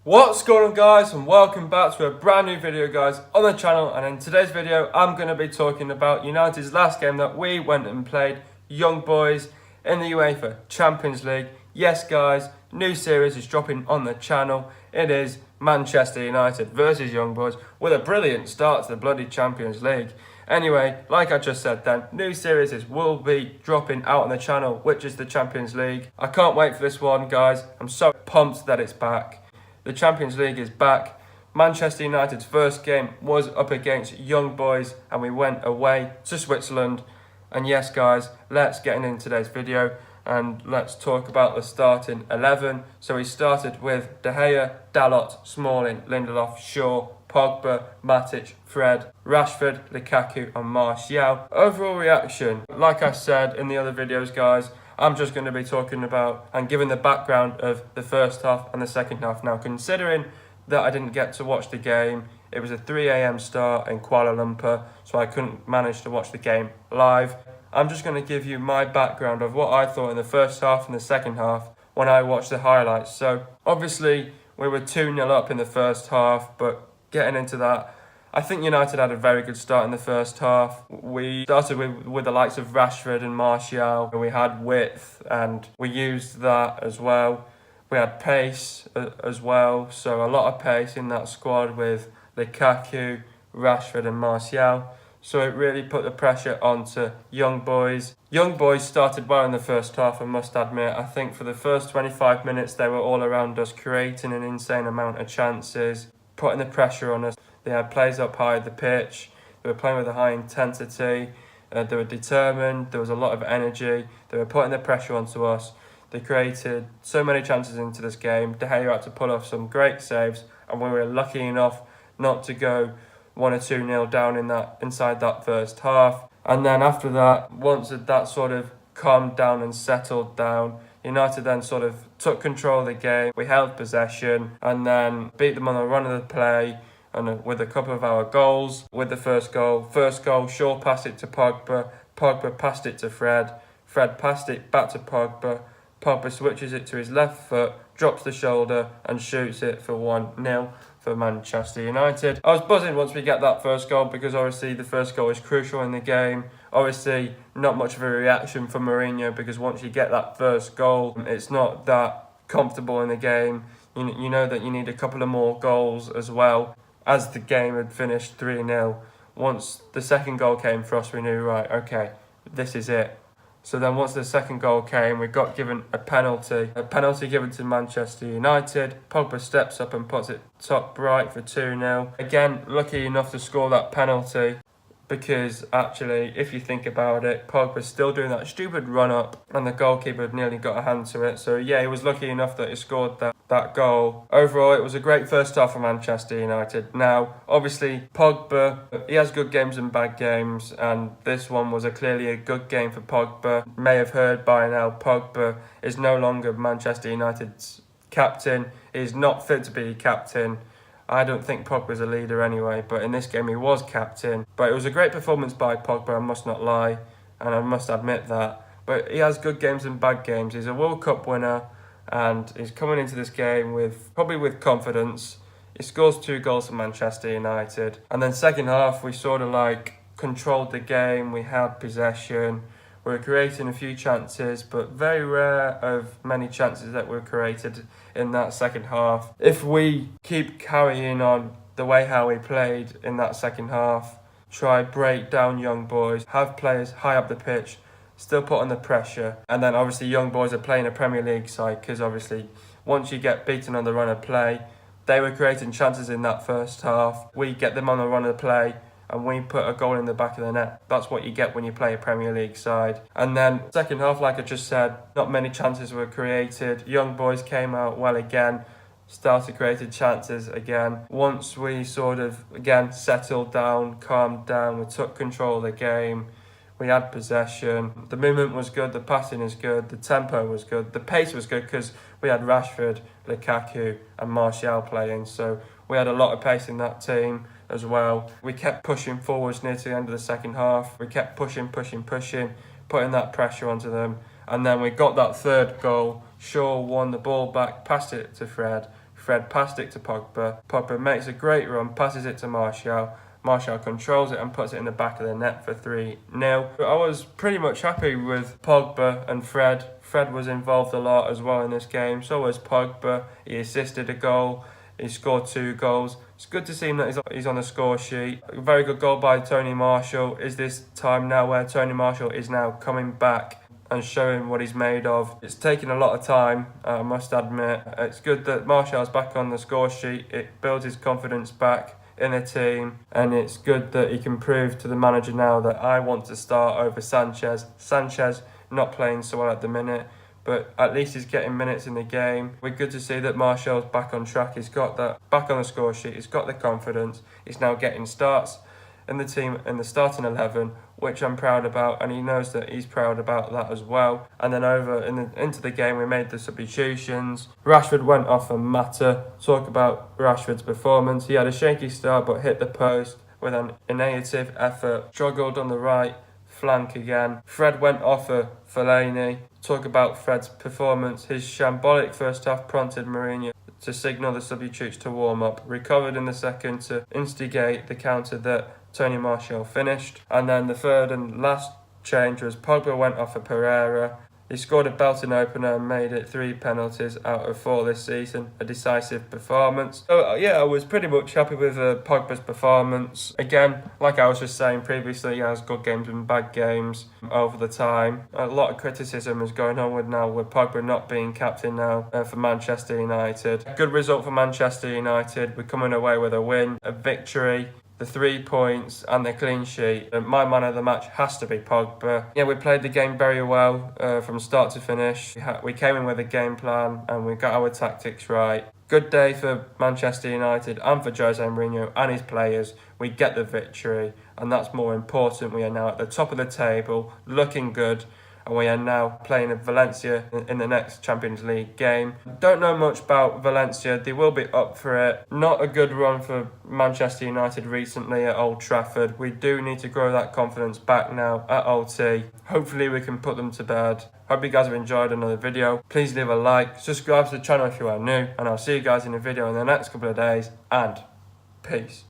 What's going on, guys, and welcome back to a brand new video, guys, on the channel. And in today's video I'm going to be talking about United's last game that we went and played Young Boys in the UEFA Champions League. Yes, guys, new series is dropping on the channel. It is Manchester United versus Young Boys with a brilliant start to the bloody Champions League. Anyway, like I just said then, new series will be dropping out on the channel, which is the Champions League. I can't wait for this one, guys. I'm so pumped that it's back. The Champions League is back. Manchester United's first game was up against Young Boys and we went away to Switzerland. And yes, guys, let's get into today's video and let's talk about the starting 11. So we started with De Gea, Dalot, Smalling, Lindelof, Shaw, Pogba, Matic, Fred, Rashford, Lukaku and Martial. Overall reaction, like I said in the other videos, guys, I'm just going to be talking about and giving the background of the first half and the second half. Now, considering that I didn't get to watch the game, it was a 3 a.m. start in Kuala Lumpur, so I couldn't manage to watch the game live. I'm just going to give you my background of what I thought in the first half and the second half when I watched the highlights. So, obviously, we were 2-0 up in the first half, but getting into that, I think United had a very good start in the first half. We started with the likes of Rashford and Martial. We had width and we used that as well. We had pace as well, so a lot of pace in that squad with Lukaku, Rashford and Martial. So it really put the pressure onto Young Boys. Young Boys started well in the first half, I must admit. I think for the first 25 minutes they were all around us, creating an insane amount of chances, putting the pressure on us. They had players up high the pitch. They were playing with a high intensity. They were determined. There was a lot of energy. They were putting the pressure onto us. They created so many chances into this game. De Gea had to pull off some great saves, and we were lucky enough not to go 1 or 2-0 down inside that first half. And then after that, once that sort of calmed down and settled down, United then sort of took control of the game. We held possession and then beat them on the run of the play and with a couple of our goals. With the first goal, Shaw passed it to Pogba. Pogba passed it to Fred. Fred passed it back to Pogba. Pogba switches it to his left foot, drops the shoulder and shoots it for 1-0 for Manchester United. I was buzzing once we get that first goal because obviously the first goal is crucial in the game. Obviously not much of a reaction from Mourinho because once you get that first goal, it's not that comfortable in the game. You know that you need a couple of more goals as well. As the game had finished 3-0, once the second goal came for us, we knew, right, okay, this is it. So then once the second goal came, we got given a penalty given to Manchester United. Pogba steps up and puts it top right for 2-0. Again, lucky enough to score that penalty because actually, if you think about it, Pogba's still doing that stupid run-up and the goalkeeper had nearly got a hand to it. So yeah, he was lucky enough that he scored that goal. Overall, it was a great first half for Manchester United. Now, obviously, Pogba, he has good games and bad games, and this one was clearly a good game for Pogba. You may have heard by now, Pogba is no longer Manchester United's captain. He's not fit to be captain. I don't think Pogba's a leader anyway, but in this game he was captain. But it was a great performance by Pogba, I must not lie, and I must admit that. But he has good games and bad games. He's a World Cup winner, and he's coming into this game probably with confidence. He scores 2 goals for Manchester United. And then second half, we sort of like controlled the game. We had possession. We were creating a few chances, but very rare of many chances that were created in that second half. If we keep carrying on the way how we played in that second half, try break down Young Boys, have players high up the pitch, still put on the pressure, and then obviously Young Boys are playing a Premier League side because obviously once you get beaten on the run of play, they were creating chances in that first half. We get them on the run of play and we put a goal in the back of the net. That's what you get when you play a Premier League side. And then second half, like I just said, not many chances were created. Young Boys came out well again, started creating chances again. Once we sort of, again, settled down, calmed down, we took control of the game. We had possession. The movement was good, the passing is good, the tempo was good, the pace was good because we had Rashford, Lukaku and Martial playing. So we had a lot of pace in that team as well. We kept pushing forwards near to the end of the second half. We kept pushing, putting that pressure onto them. And then we got that third goal. Shaw won the ball back, passed it to Fred. Fred passed it to Pogba. Pogba makes a great run, passes it to Martial. Martial controls it and puts it in the back of the net for 3-0. I was pretty much happy with Pogba and Fred. Fred was involved a lot as well in this game. So was Pogba. He assisted a goal. He scored 2 goals. It's good to see him that he's on the score sheet. A very good goal by Tony Martial. Is this time now where Tony Martial is now coming back and showing what he's made of? It's taken a lot of time, I must admit. It's good that Martial's back on the score sheet. It builds his confidence back in the team, and it's good that he can prove to the manager now that I want to start over Sanchez. Sanchez not playing so well at the minute, but at least he's getting minutes in the game. We're good to see that Martial's back on track. He's got that back on the score sheet. He's got the confidence. He's now getting starts in the team in the starting 11, which I'm proud about, and he knows that he's proud about that as well. And then into the game, we made the substitutions. Rashford went off for Mata. Talk about Rashford's performance. He had a shaky start but hit the post with an innovative effort. Struggled on the right flank again. Fred went off for Fellaini. Talk about Fred's performance. His shambolic first half prompted Mourinho to signal the substitutes to warm up. Recovered in the second to instigate the counter that Tony Martial finished. And then the third and last change was Pogba went off for Pereira. He scored a belting opener and made it 3 penalties out of 4 this season. A decisive performance. So yeah, I was pretty much happy with Pogba's performance. Again, like I was just saying previously, he has good games and bad games over the time. A lot of criticism is going on with Pogba not being captain now for Manchester United. Good result for Manchester United. We're coming away with a win, a victory, the 3 points and the clean sheet. My man of the match has to be Pogba. Yeah, we played the game very well from start to finish. We came in with a game plan and we got our tactics right. Good day for Manchester United and for Jose Mourinho and his players. We get the victory, and that's more important. We are now at the top of the table, looking good, and we are now playing in Valencia in the next Champions League game. Don't know much about Valencia. They will be up for it. Not a good run for Manchester United recently at Old Trafford. We do need to grow that confidence back now at Old T. Hopefully we can put them to bed. Hope you guys have enjoyed another video. Please leave a like, subscribe to the channel if you are new, and I'll see you guys in a video in the next couple of days, and peace.